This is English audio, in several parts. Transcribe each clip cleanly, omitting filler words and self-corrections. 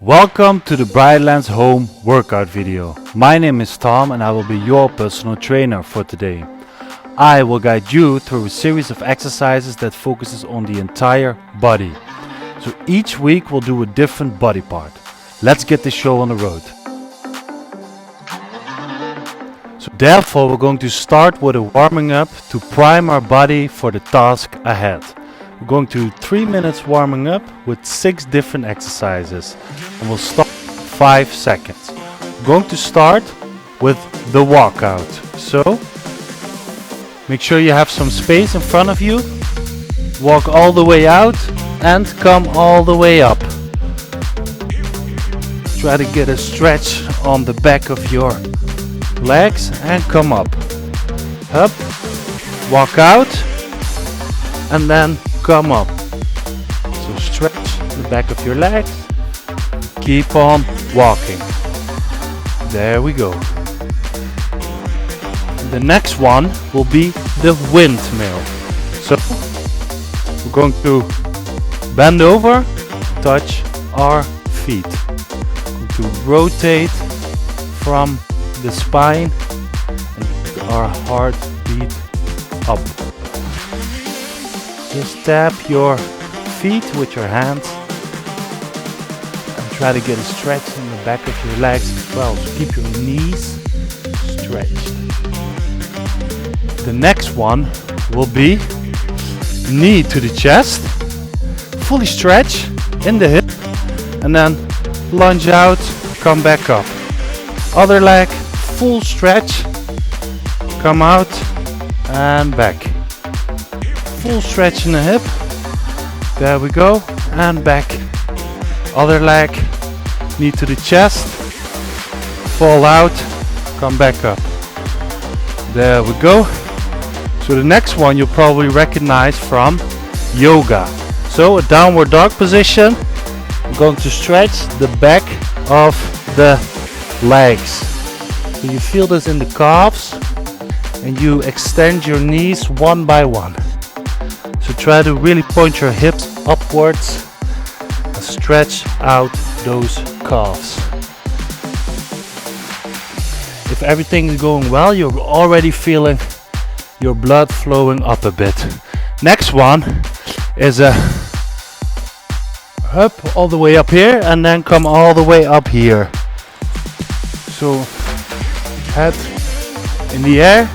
Welcome to the Brightlands home workout video. My name is Tom and I will be your personal trainer for today. I will guide you through a series of exercises that focuses on the entire body. So each week we'll do a different body part. Let's get the show on the road. So therefore we're going to start with a warming up to prime our body for the task ahead. We're going to 3 minutes warming up with 6 different exercises and we'll start 5 seconds. We're going to start with the walkout. So make sure you have some space in front of you. Walk all the way out and come all the way up. Try to get a stretch on the back of your legs and come up. Up, walk out and then come up. So stretch the back of your legs. Keep on walking. There we go. The next one will be the windmill. So we're going to bend over, touch our feet. Going to rotate from the spine and our heart beat up. Just tap your feet with your hands and try to get a stretch in the back of your legs as well. So keep your knees stretched. The next one will be knee to the chest, fully stretch in the hip and then lunge out, come back up. Other leg, full stretch, come out and back. Full stretch in the hip. There we go. And back. Other leg. Knee to the chest. Fall out. Come back up. There we go. So the next one you'll probably recognize from yoga. So a downward dog position. I'm going to stretch the back of the legs. So you feel this in the calves. And you extend your knees one by one. So try to really point your hips upwards and stretch out those calves. If everything is going well, you're already feeling your blood flowing up a bit. Next one is a up all the way up here and then come all the way up here. So head in the air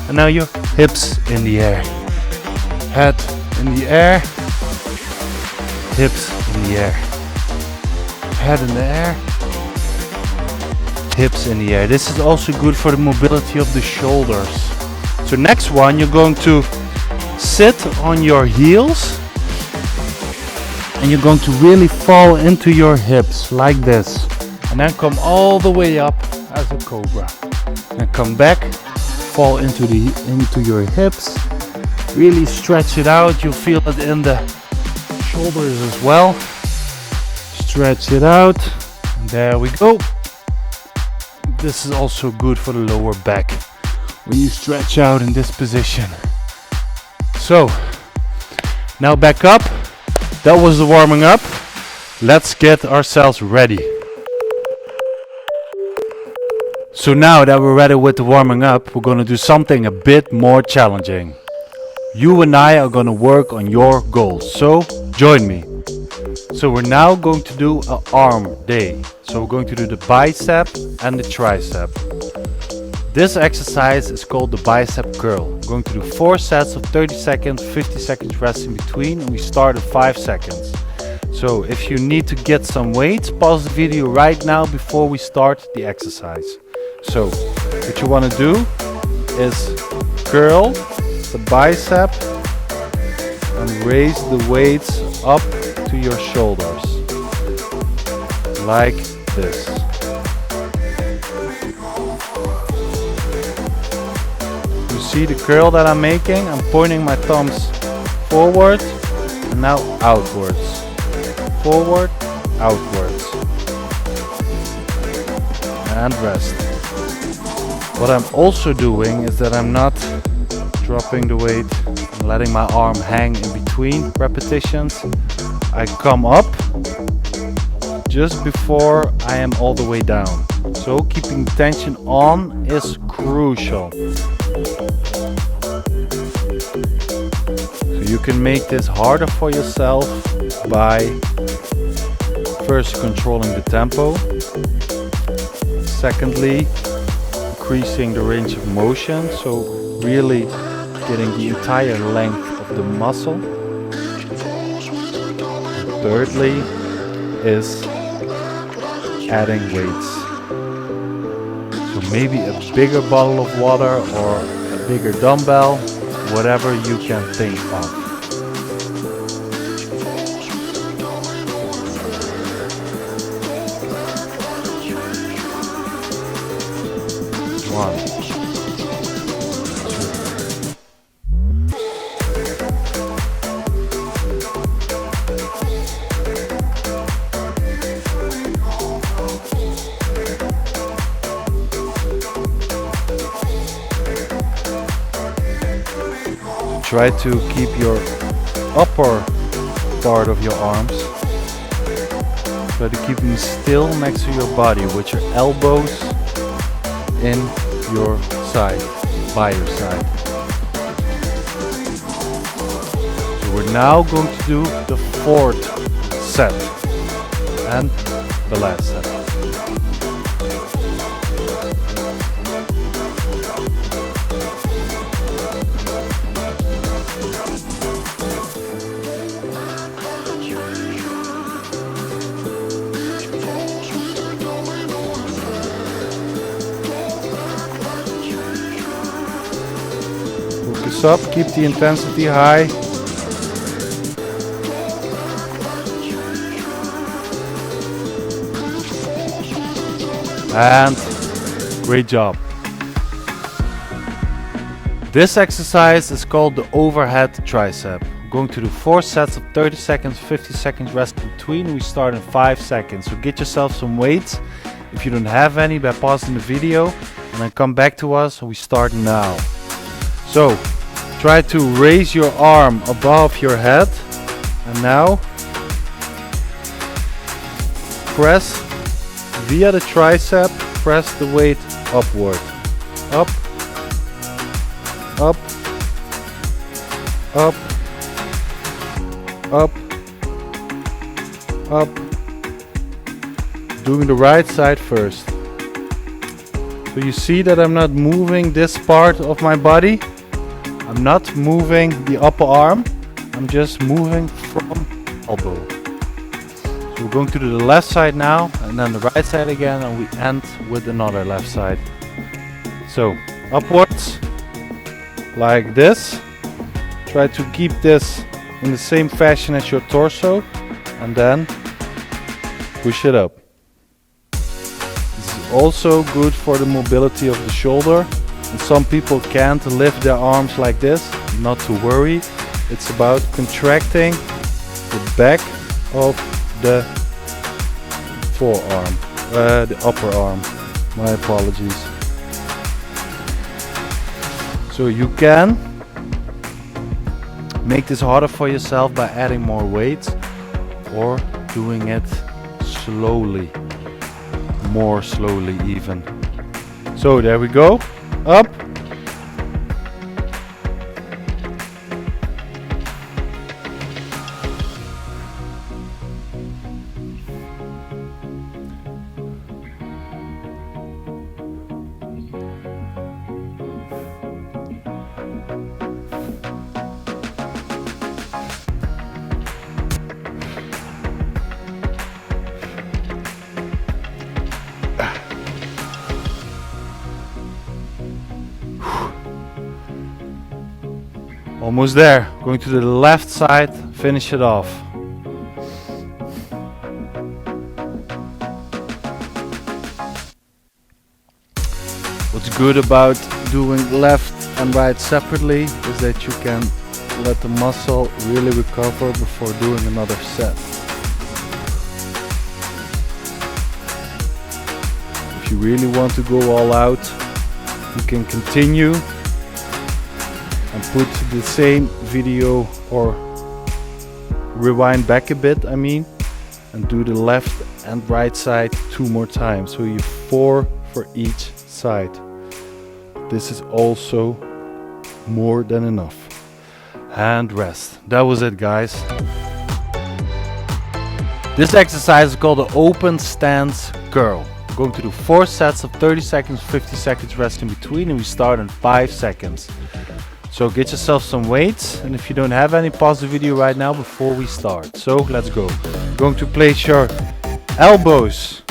and now your hips in the air. Head in the air, hips in the air, head in the air, hips in the air. This is also good for the mobility of the shoulders. So next one, you're going to sit on your heels and you're going to really fall into your hips like this and then come all the way up as a cobra and come back, fall into your hips. Really stretch it out. You'll feel it in the shoulders as well. Stretch it out. And there we go. This is also good for the lower back when you stretch out in this position. So now back up. That was the warming up. Let's get ourselves ready. So now that we're ready with the warming up, we're going to do something a bit more challenging. You and I are going to work on your goals, so join me. So we're now going to do an arm day. So we're going to do the bicep and the tricep. This exercise is called the bicep curl. We're going to do 4 sets of 30 seconds, 50 seconds rest in between, and we start at 5 seconds. So if you need to get some weights, pause the video right now before we start the exercise. So what you want to do is curl the bicep and raise the weights up to your shoulders like this. You see the curl that I'm making? I'm pointing my thumbs forward now outwards. Forward, outwards. And rest. What I'm also doing is that I'm not dropping the weight and letting my arm hang in between repetitions. I come up just before I am all the way down. So keeping tension on is crucial. So you can make this harder for yourself by first controlling the tempo. Secondly, increasing the range of motion, so really getting the entire length of the muscle. Thirdly is adding weights. So maybe a bigger bottle of water or a bigger dumbbell, whatever you can think of. One, two. Try to keep your upper part of your arms. Try to keep them still next to your body with your elbows in your side, by your side. So we're now going to do the fourth set and the last set. Up, keep the intensity high. And great job. This exercise is called the overhead tricep. I'm going to do 4 sets of 30 seconds, 50 seconds rest between. We start in 5 seconds. So get yourself some weights. If you don't have any, by pausing the video and then come back to us. We start now. So try to raise your arm above your head and now press via the tricep, press the weight upward. Up, up, up, up, up. Doing the right side first. So you see that I'm not moving this part of my body. I'm not moving the upper arm, I'm just moving from elbow. So we're going to do the left side now, and then the right side again, and we end with another left side. So upwards, like this. Try to keep this in the same fashion as your torso, and then push it up. This is also good for the mobility of the shoulder. And some people can't lift their arms like this. Not to worry, it's about contracting the back of the forearm, the upper arm. My apologies. So you can make this harder for yourself by adding more weights or doing it slowly, more slowly even. So there we go. Up. Almost there. Going to the left side, finish it off. What's good about doing left and right separately is that you can let the muscle really recover before doing another set. If you really want to go all out, you can continue and put the same video, or rewind back a bit, and do the left and right side 2 more times. So you 4 for each side. This is also more than enough. And rest. That was it, guys. This exercise is called the open stance curl. We're going to do 4 sets of 30 seconds, 50 seconds rest in between, and we start in 5 seconds. So get yourself some weights, and if you don't have any, pause the video right now before we start. So let's go. You're going to place your elbows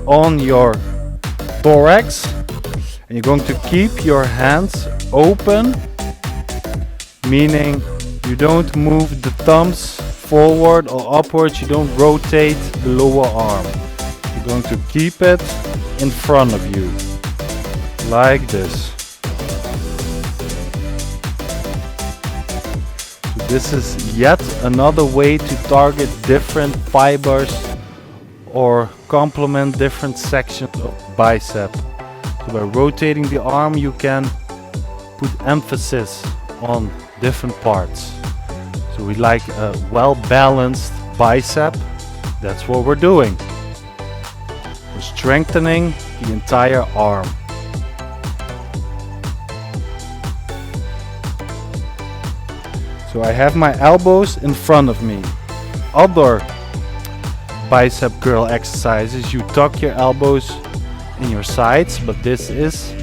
on your thorax, and you're going to keep your hands open, meaning you don't move the thumbs forward or upwards, you don't rotate the lower arm. You're going to keep it in front of you, like this. This is yet another way to target different fibers or complement different sections of bicep. So by rotating the arm, you can put emphasis on different parts. So we like a well-balanced bicep. That's what we're doing. We're strengthening the entire arm. So I have my elbows in front of me. Other bicep curl exercises, you tuck your elbows in your sides, but this is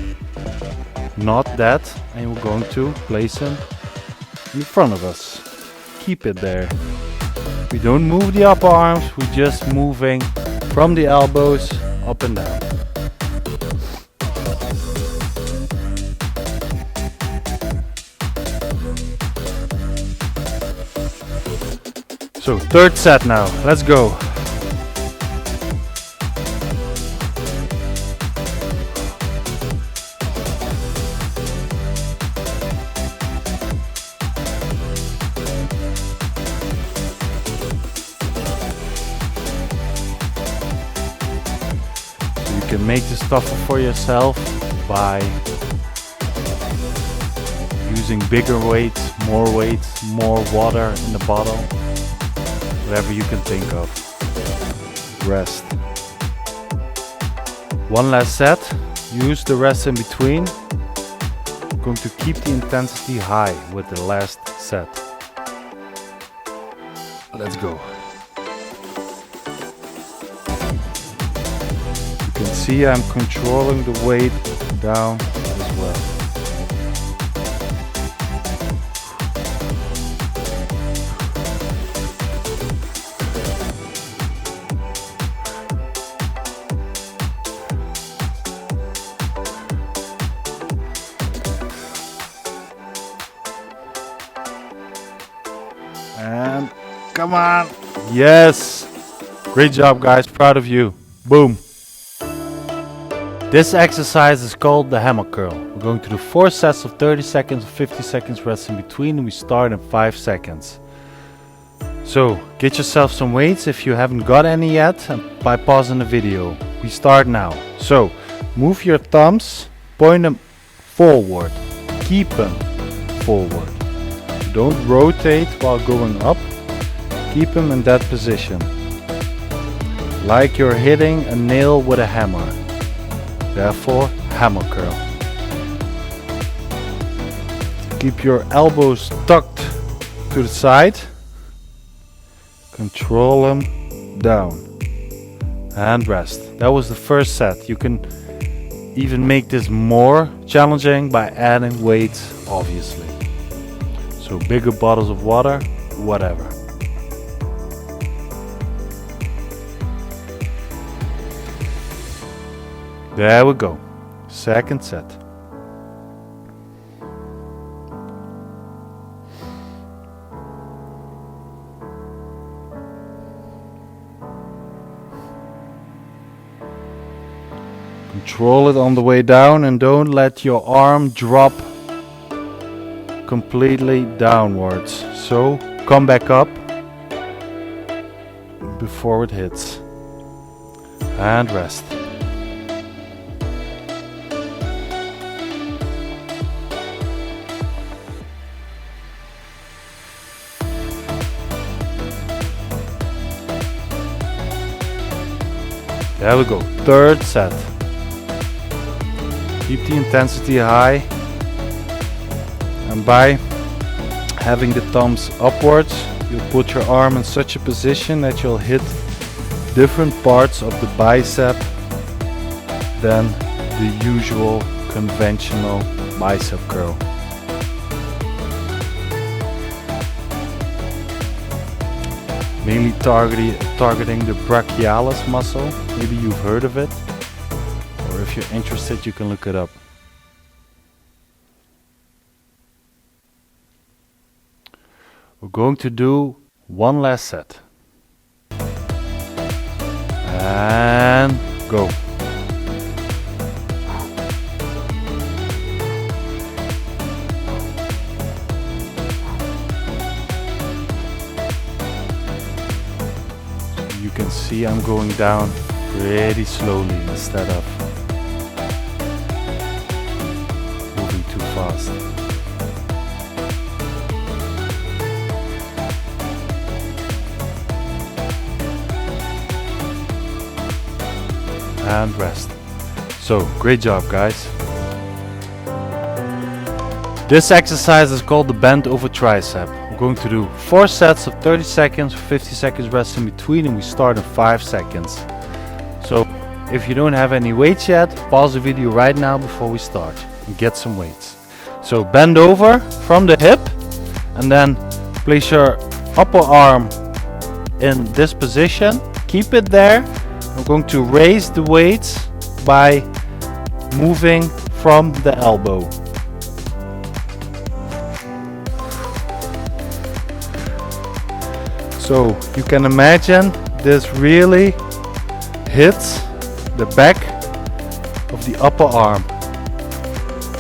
not that, and we're going to place them in front of us. Keep it there. We don't move the upper arms, we're just moving from the elbows up and down. So 3rd set now, let's go. You can make this tougher for yourself by using bigger weights, more water in the bottle. Whatever you can think of. Rest. 1 last set. Use the rest in between. I'm going to keep the intensity high with the last set. Let's go. You can see I'm controlling the weight down as well. And come on. Yes. Great job, guys. Proud of you. Boom. This exercise is called the Hammock Curl. We're going to do 4 sets of 30 seconds, 50 seconds rest in between, and we start in 5 seconds. So get yourself some weights if you haven't got any yet, and by pausing the video. We start now. So move your thumbs, point them forward, keep them forward. Don't rotate while going up, keep them in that position. Like you're hitting a nail with a hammer. Therefore, hammer curl. Keep your elbows tucked to the side. Control them down. And rest. That was the first set. You can even make this more challenging by adding weights, obviously. So bigger bottles of water, whatever. There we go. Second set. Control it on the way down and don't let your arm drop completely downwards. So come back up before it hits. And rest. There we go, third set. Keep the intensity high, and by having the thumbs upwards, you'll put your arm in such a position that you'll hit different parts of the bicep than the usual conventional bicep curl. Mainly targeting the brachialis muscle. Maybe you've heard of it, or if you're interested you can look it up. We're going to do one last set. And go. You can see I'm going down pretty slowly instead of moving too fast. And rest. So, great job guys. This exercise is called the bend over tricep. We're going to do 4 sets of 30 seconds, 50 seconds rest in between, and we start in 5 seconds. So, if you don't have any weights yet, pause the video right now before we start and get some weights. So, bend over from the hip and then place your upper arm in this position. Keep it there. I'm going to raise the weights by moving from the elbow. So you can imagine this really hits the back of the upper arm.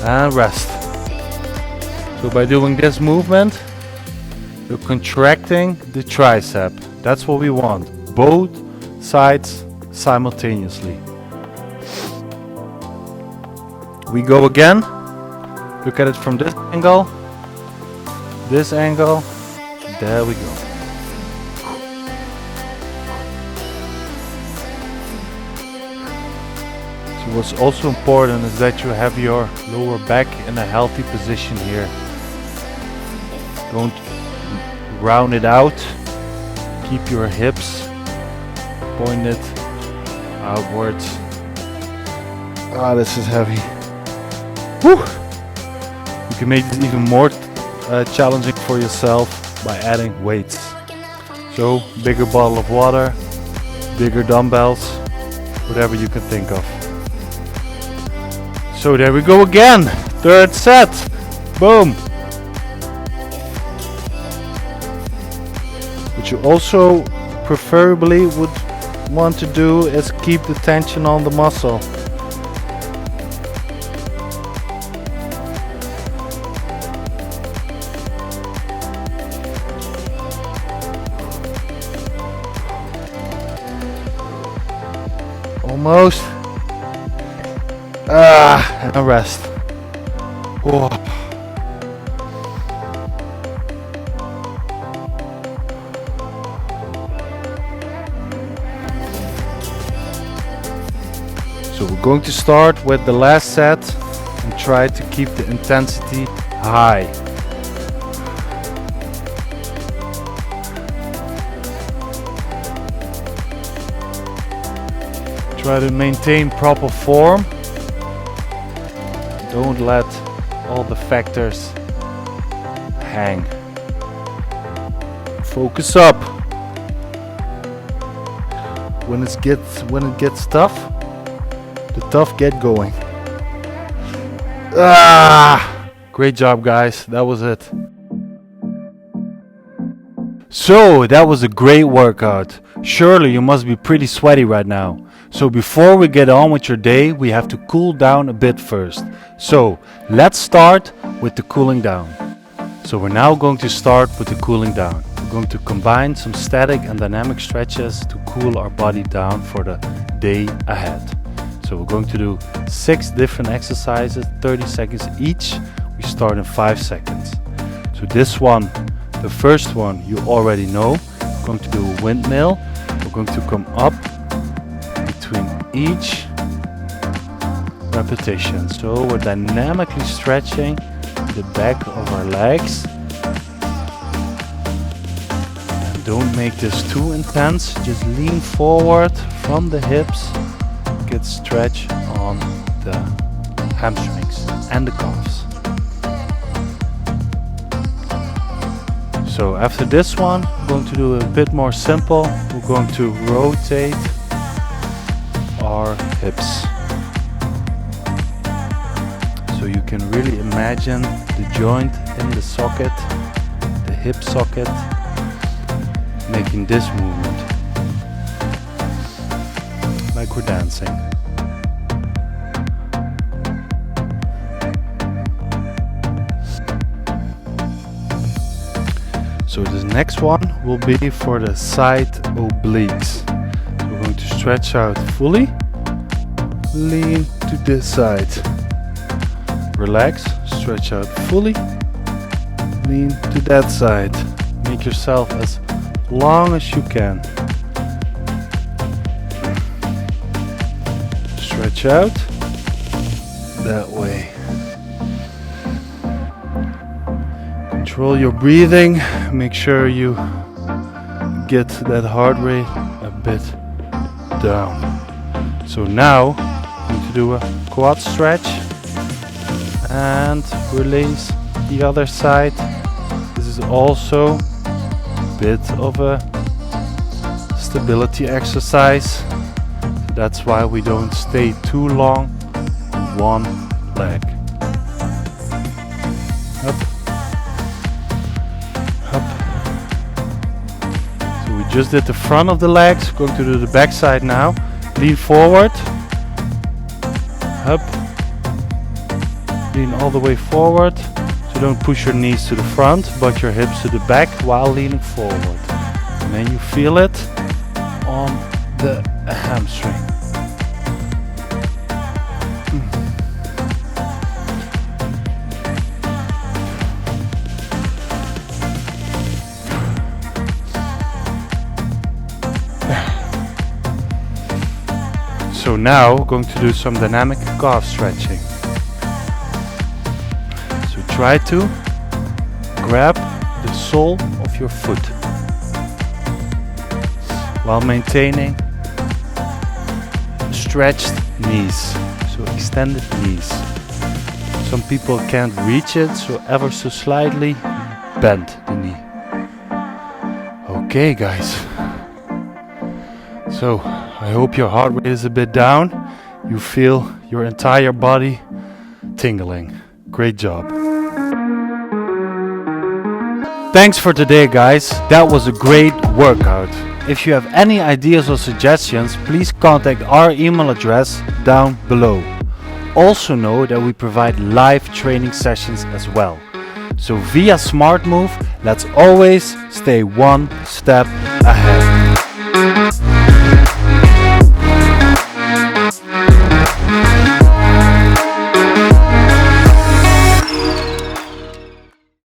And rest. So by doing this movement, you're contracting the tricep. That's what we want. Both sides simultaneously. We go again. Look at it from this angle. This angle. There we go. So what's also important is that you have your lower back in a healthy position here. Don't round it out. Keep your hips pointed outwards. Ah, this is heavy. Whew. You can make this even more challenging for yourself by adding weights. So, bigger bottle of water, bigger dumbbells, whatever you can think of. So there we go again. Third set. Boom. What you also preferably would want to do is keep the tension on the muscle. Almost. And rest. Whoa. So we're going to start with the last set and try to keep the intensity high. Try to maintain proper form. Don't let all the factors hang. Focus up. When it gets tough, the tough get going. Great job guys, that was it. So that was a great workout. Surely you must be pretty sweaty right now. So before we get on with your day, we have to cool down a bit first. So let's start with the cooling down. So we're now going to start with the cooling down. We're going to combine some static and dynamic stretches to cool our body down for the day ahead. So we're going to do 6 different exercises, 30 seconds each. We start in 5 seconds. So this one, the first one, you already know. We're going to do a windmill. We're going to come up between each repetition. So we're dynamically stretching the back of our legs. And don't make this too intense. Just lean forward from the hips. Get stretch on the hamstrings and the calves. So after this one, we're going to do a bit more simple. We're going to rotate our hips. So you can really imagine the joint in the socket, the hip socket, making this movement. Like we're dancing. So this next one will be for the side obliques. So we're going to stretch out fully, lean to this side, relax, stretch out fully, lean to that side. Make yourself as long as you can. Stretch out that way. Control your breathing. Make sure you get that heart rate a bit down. So now I'm going to do a quad stretch and release the other side. This is also a bit of a stability exercise. That's why we don't stay too long on one leg. Up, up. So we just did the front of the legs. Going to do the back side now. Lean forward. Up. Lean all the way forward. So don't push your knees to the front, but your hips to the back while leaning forward. And then you feel it on the hamstring. So now we're going to do some dynamic calf stretching. So try to grab the sole of your foot while maintaining stretched knees, so extended knees. Some people can't reach it, so ever so slightly bend the knee. Okay guys, so I hope your heart rate is a bit down. You feel your entire body tingling. Great job. Thanks for today guys, that was a great workout. If you have any ideas or suggestions, please contact our email address down below. Also know that we provide live training sessions as well. So via SmartMove, let's always stay one step ahead.